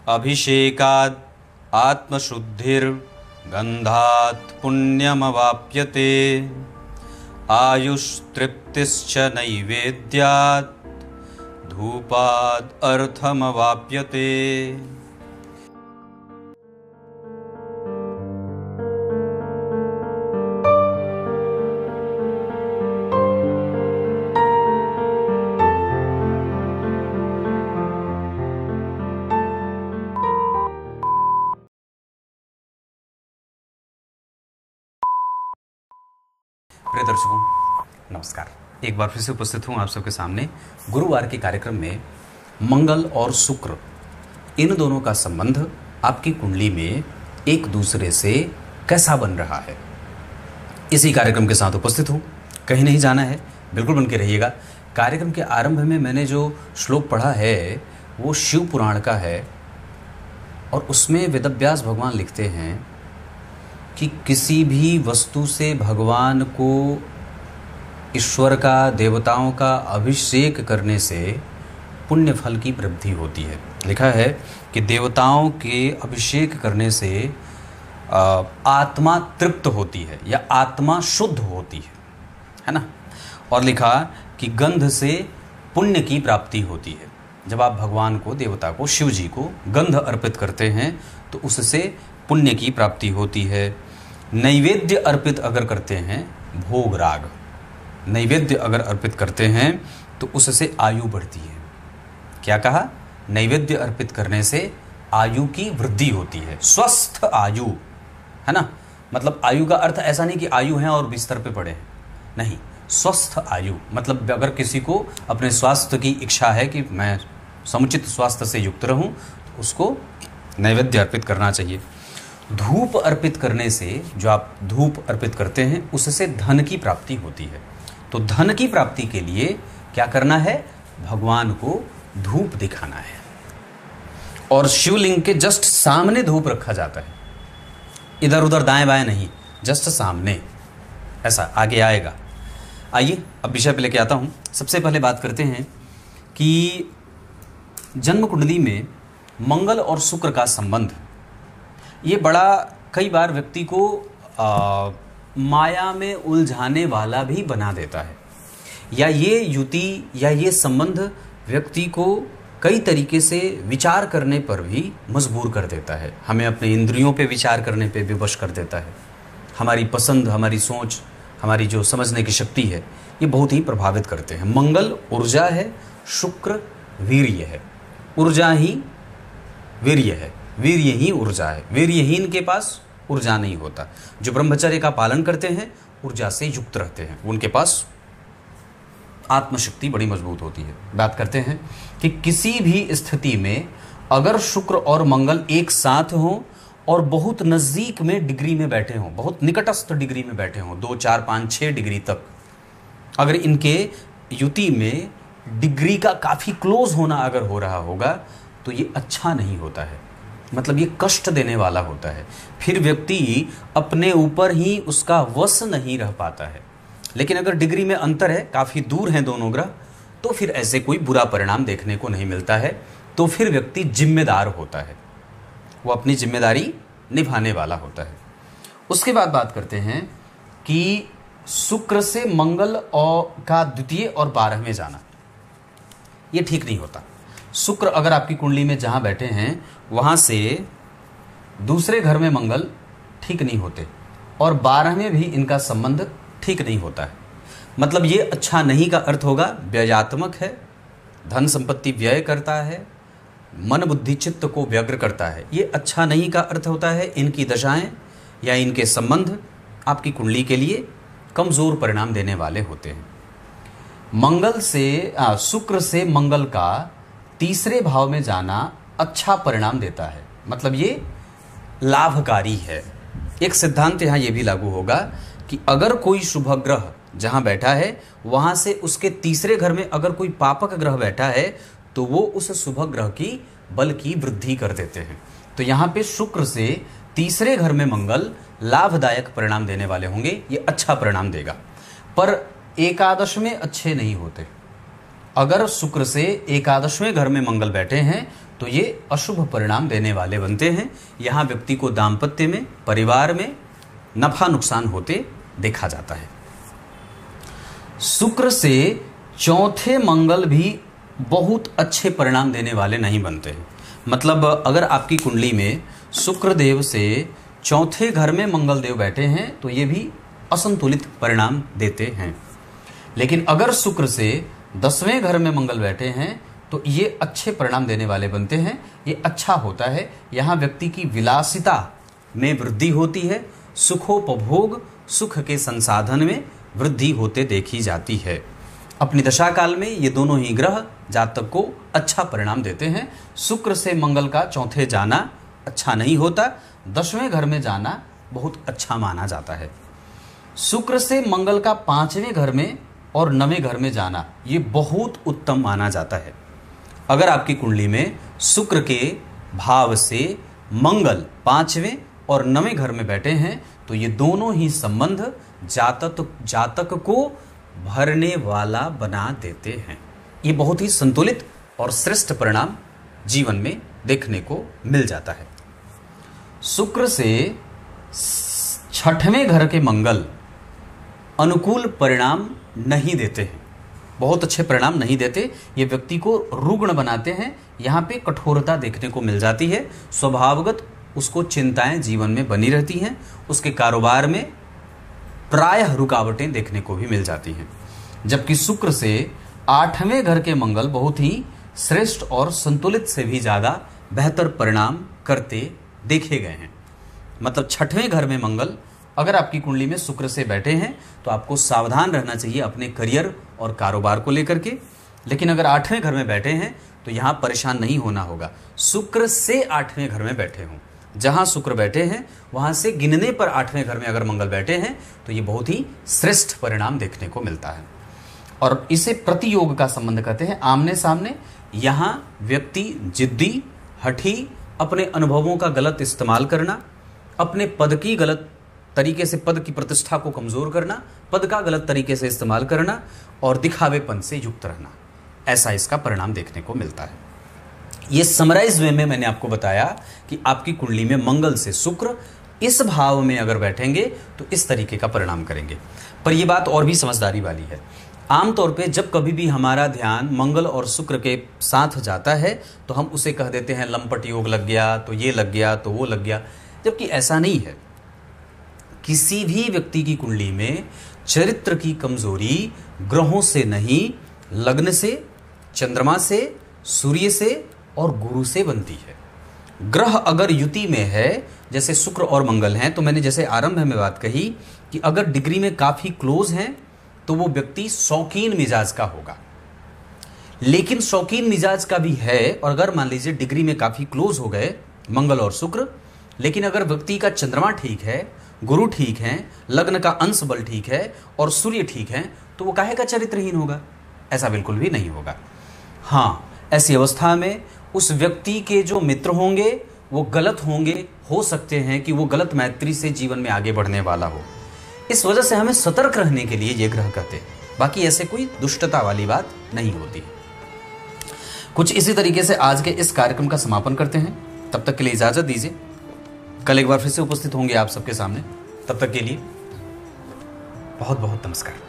अभिषेकात् आत्मशुद्धिर्गन्धात् पुण्यमवाप्यते। आयुस्तृप्तिश्च नैवेद्यात् धूपात् अर्थमवाप्यते। प्रिय दर्शकों नमस्कार। एक बार फिर से उपस्थित हूँ आप सबके सामने गुरुवार के कार्यक्रम में। मंगल और शुक्र इन दोनों का संबंध आपकी कुंडली में एक दूसरे से कैसा बन रहा है, इसी कार्यक्रम के साथ उपस्थित हूँ। कहीं नहीं जाना है, बिल्कुल बन के रहिएगा। कार्यक्रम के आरंभ में मैंने जो श्लोक पढ़ा है वो शिव पुराण का है और उसमें वेदव्यास भगवान लिखते हैं कि किसी भी वस्तु से भगवान को, ईश्वर का, देवताओं का अभिषेक करने से पुण्य फल की वृद्धि होती है। लिखा है कि देवताओं के अभिषेक करने से आत्मा तृप्त होती है या आत्मा शुद्ध होती है ना। और लिखा कि गंध से पुण्य की प्राप्ति होती है। जब आप भगवान को, देवता को, शिव जी को गंध अर्पित करते हैं तो उससे पुण्य की प्राप्ति होती है। नैवेद्य अर्पित अगर करते हैं, भोग राग नैवेद्य अगर अर्पित करते हैं तो उससे आयु बढ़ती है। क्या कहा? नैवेद्य अर्पित करने से आयु की वृद्धि होती है, स्वस्थ आयु, है ना। मतलब आयु का अर्थ ऐसा नहीं कि आयु है और बिस्तर पे पड़े हैं, नहीं, स्वस्थ आयु। मतलब अगर किसी को अपने स्वास्थ्य की इच्छा है कि मैं समुचित स्वास्थ्य से युक्त रहूं तो उसको नैवेद्य अर्पित करना चाहिए। धूप अर्पित करने से, जो आप धूप अर्पित करते हैं उससे धन की प्राप्ति होती है। तो धन की प्राप्ति के लिए क्या करना है? भगवान को धूप दिखाना है। और शिवलिंग के जस्ट सामने धूप रखा जाता है, इधर उधर दाएं बाएं नहीं, जस्ट सामने, ऐसा आगे आएगा। आइए अब विषय पे लेके आता हूं। सबसे पहले बात करते हैं कि जन्म कुंडली में मंगल और शुक्र का संबंध, ये बड़ा कई बार व्यक्ति को माया में उलझाने वाला भी बना देता है, या ये युति या ये संबंध व्यक्ति को कई तरीके से विचार करने पर भी मजबूर कर देता है। हमें अपने इंद्रियों पे विचार करने पे विवश कर देता है। हमारी पसंद, हमारी सोच, हमारी जो समझने की शक्ति है, ये बहुत ही प्रभावित करते हैं। मंगल ऊर्जा है, शुक्र वीर्य है। ऊर्जा ही वीर्य है, वीर्य ही ऊर्जा है। वीर्यहीन के पास ऊर्जा नहीं होता। जो ब्रह्मचर्य का पालन करते हैं ऊर्जा से युक्त रहते हैं, उनके पास आत्मशक्ति बड़ी मजबूत होती है। बात करते हैं कि किसी भी स्थिति में अगर शुक्र और मंगल एक साथ हों और बहुत नज़दीक में डिग्री में बैठे हों, बहुत निकटस्थ डिग्री में बैठे हों, 2, 4, 5, 6 डिग्री तक, अगर इनके युति में डिग्री का काफ़ी क्लोज होना अगर हो रहा होगा तो ये अच्छा नहीं होता है। मतलब ये कष्ट देने वाला होता है। फिर व्यक्ति अपने ऊपर ही उसका वश नहीं रह पाता है। लेकिन अगर डिग्री में अंतर है, काफ़ी दूर हैं दोनों ग्रह, तो फिर ऐसे कोई बुरा परिणाम देखने को नहीं मिलता है। तो फिर व्यक्ति जिम्मेदार होता है, वो अपनी जिम्मेदारी निभाने वाला होता है। उसके बाद बात करते हैं कि शुक्र से मंगल और का द्वितीय और 12वें जाना, ये ठीक नहीं होता। शुक्र अगर आपकी कुंडली में जहाँ बैठे हैं वहाँ से दूसरे घर में मंगल ठीक नहीं होते और 12वें भी इनका संबंध ठीक नहीं होता है। मतलब ये अच्छा नहीं का अर्थ होगा, व्ययात्मक है, धन संपत्ति व्यय करता है, मन बुद्धि चित्त को व्यग्र करता है। ये अच्छा नहीं का अर्थ होता है इनकी दशाएं या इनके संबंध आपकी कुंडली के लिए कमज़ोर परिणाम देने वाले होते हैं। मंगल से शुक्र से मंगल का तीसरे भाव में जाना अच्छा परिणाम देता है, मतलब ये लाभकारी है। एक सिद्धांत यहाँ ये भी लागू होगा कि अगर कोई शुभ ग्रह जहाँ बैठा है वहाँ से उसके तीसरे घर में अगर कोई पापक ग्रह बैठा है तो वो उस शुभ ग्रह की बल की वृद्धि कर देते हैं। तो यहाँ पे शुक्र से तीसरे घर में मंगल लाभदायक परिणाम देने वाले होंगे, ये अच्छा परिणाम देगा। पर एकादश में अच्छे नहीं होते। अगर शुक्र से एकादशवें घर में मंगल बैठे हैं तो ये अशुभ परिणाम देने वाले बनते हैं। यहाँ व्यक्ति को दाम्पत्य में, परिवार में नफा नुकसान होते देखा जाता है। शुक्र से चौथे मंगल भी बहुत अच्छे परिणाम देने वाले नहीं बनते हैं। मतलब अगर आपकी कुंडली में शुक्र देव से चौथे घर में मंगल देव बैठे हैं तो ये भी असंतुलित परिणाम देते हैं। लेकिन अगर शुक्र से 10वें घर में मंगल बैठे हैं तो ये अच्छे परिणाम देने वाले बनते हैं। ये अच्छा होता है। यहाँ व्यक्ति की विलासिता में वृद्धि होती है, सुखोपभोग, सुख के संसाधन में वृद्धि होते देखी जाती है। अपनी दशा काल में ये दोनों ही ग्रह जातक को अच्छा परिणाम देते हैं। शुक्र से मंगल का चौथे जाना अच्छा नहीं होता, 10वें घर में जाना बहुत अच्छा माना जाता है। शुक्र से मंगल का 5वें घर में और 9वें घर में जाना ये बहुत उत्तम माना जाता है। अगर आपकी कुंडली में शुक्र के भाव से मंगल 5वें और 9वें घर में बैठे हैं तो ये दोनों ही संबंध जातक को भरने वाला बना देते हैं। ये बहुत ही संतुलित और श्रेष्ठ परिणाम जीवन में देखने को मिल जाता है। शुक्र से 6वें घर के मंगल अनुकूल परिणाम नहीं देते हैं, बहुत अच्छे परिणाम नहीं देते। ये व्यक्ति को रुग्ण बनाते हैं। यहाँ पे कठोरता देखने को मिल जाती है। स्वभावगत उसको चिंताएं जीवन में बनी रहती हैं। उसके कारोबार में प्रायः रुकावटें देखने को भी मिल जाती हैं। जबकि शुक्र से 8वें घर के मंगल बहुत ही श्रेष्ठ और संतुलित से भी ज़्यादा बेहतर परिणाम करते देखे गए हैं। मतलब 6वें घर में मंगल अगर आपकी कुंडली में शुक्र से बैठे हैं तो आपको सावधान रहना चाहिए अपने करियर और कारोबार को लेकर के। लेकिन अगर 8वें घर में बैठे हैं तो यहाँ परेशान नहीं होना होगा। शुक्र से 8वें घर में बैठे हों, जहाँ शुक्र बैठे हैं वहाँ से गिनने पर 8वें घर में अगर मंगल बैठे हैं तो ये बहुत ही श्रेष्ठ परिणाम देखने को मिलता है। और इसे प्रतियोग का संबंध कहते हैं, आमने सामने। यहाँ व्यक्ति जिद्दी, हठी, अपने अनुभवों का गलत इस्तेमाल करना, अपने पद की गलत तरीके से पद की प्रतिष्ठा को कमजोर करना, पद का गलत तरीके से इस्तेमाल करना और दिखावेपन से युक्त रहना, ऐसा इसका परिणाम देखने को मिलता है। ये समराइज वे में मैंने आपको बताया कि आपकी कुंडली में मंगल से शुक्र इस भाव में अगर बैठेंगे तो इस तरीके का परिणाम करेंगे। पर यह बात और भी समझदारी वाली है। आमतौर पे जब कभी भी हमारा ध्यान मंगल और शुक्र के साथ जाता है तो हम उसे कह देते हैं लंपट योग लग गया, तो ये लग गया, तो वो लग गया, जबकि ऐसा नहीं है। किसी भी व्यक्ति की कुंडली में चरित्र की कमजोरी ग्रहों से नहीं, लग्न से, चंद्रमा से, सूर्य से और गुरु से बनती है। ग्रह अगर युति में है, जैसे शुक्र और मंगल हैं, तो मैंने जैसे आरंभ में बात कही कि अगर डिग्री में काफी क्लोज हैं तो वो व्यक्ति शौकीन मिजाज का होगा। लेकिन शौकीन मिजाज का भी है, और अगर मान लीजिए डिग्री में काफी क्लोज हो गए मंगल और शुक्र, लेकिन अगर व्यक्ति का चंद्रमा ठीक है, गुरु ठीक है, लग्न का अंश बल ठीक है और सूर्य ठीक है, तो वो काहे का चरित्रहीन होगा? ऐसा बिल्कुल भी नहीं होगा। हाँ, ऐसी अवस्था में उस व्यक्ति के जो मित्र होंगे वो गलत होंगे, हो सकते हैं कि वो गलत मैत्री से जीवन में आगे बढ़ने वाला हो। इस वजह से हमें सतर्क रहने के लिए ये ग्रह कहते हैं, बाकी ऐसे कोई दुष्टता वाली बात नहीं होती है। कुछ इसी तरीके से आज के इस कार्यक्रम का समापन करते हैं। तब तक के लिए इजाजत दीजिए। कल एक बार फिर से उपस्थित होंगे आप सबके सामने। तब तक के लिए बहुत बहुत नमस्कार।